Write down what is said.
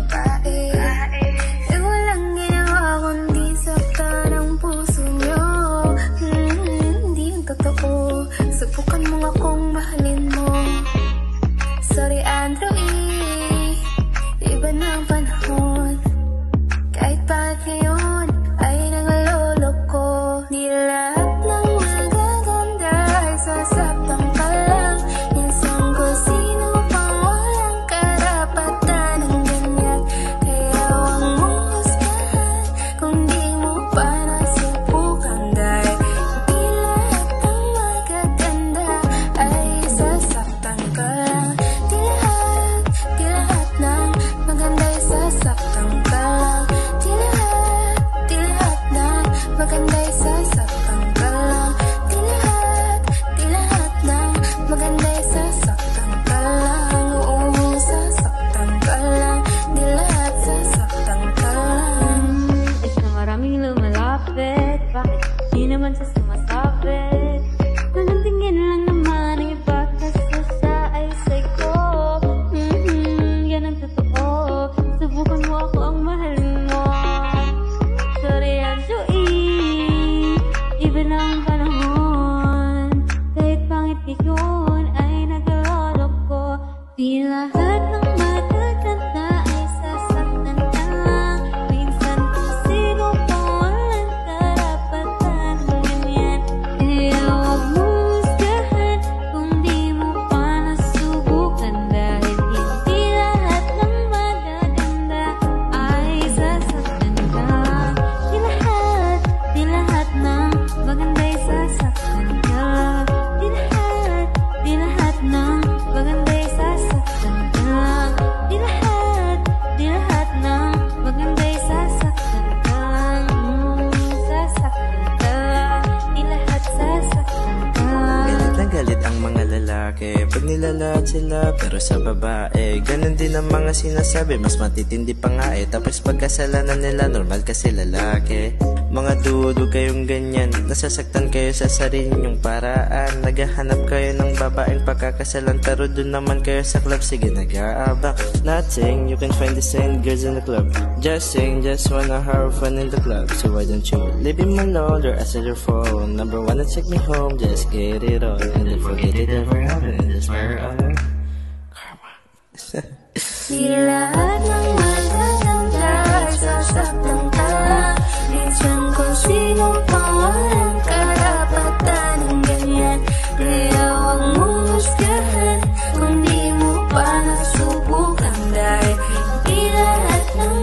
babae. Eh walang ginawa kundi saktan ang puso nyo. Hindi yung totoo. Subukan mo akong mahalin mo. Sorry Andrew iba na ang panahon. Kahit bakit ngayon ay nangalolo ko. Di lahat ng magaganda ay sasaktan ka lang. Minsan ko sino pang walang karapatan ng ganyan. Kaya huwag mong husgahan kung di mo pa nasubukan. Dahil di lahat ng magaganda ay sasaktan ka lang. Di lahat ng maganda ay sasaktan ka lang. Di lahat ng maganda ay sasaktan ka lang. Di lahat ng maganda ay sasaktan ka lang. Oo, sasaktan ka lang. Di lahat sasaktan ka lang. Is na maraming lumalapit, bakit di naman siya sumasabi? Walang tingin lang naman ang iba kasi siya ay psycho. Yan ang totoo. Subukan mo ako ang mahalin mo. Sorry Andrew iba na ang panahon. Kahit pangit ngayon ay nagalolo ko. Di lahat ng magaganda ay sasaktan ka lang. Minsan kung sino pa walang karapatan ng ganyan. Kaya huwag mo husgahan kung di mo pa nasubukan. Dahil hindi lahat ng magaganda ay sasaktan ka. Di lahat ng maganda ay sasaktan ka. Di lahat ng maganda ay sasaktan ka. Di lahat ng maganda ay sasaktan ka. Sasaktan ka. Di lahat sasaktan ka. Galit na galit ang mga lalaki pag nilalahat sila, pero sa babae ganun din ang mga sinasabi, mas matitindi pa nga eh. Tapos pagkasalanan nila, normal kasi lalaki. Mga dudo kayong ganyan, nasasaktan kayo sa sarili nyong paraan. Naghahanap kayo ng babaeng pakakasalan, pero dun naman kayo sa club, sige nag-aabang. Nothing, you can find the same girls in the club. Just sing, just wanna have fun in the club. So why don't you leave him alone or answer your phone? Number one, take me home, just get it on. And then forget it ever happened, and just fire on karma. Di lahat ng magaganda ay sasaktan ka lang. Minsan kung sino pa walang karapatan ng ganyan. Kaya huwag mo husgahan kung di mo pa nasubukan. Dahil di lahat ng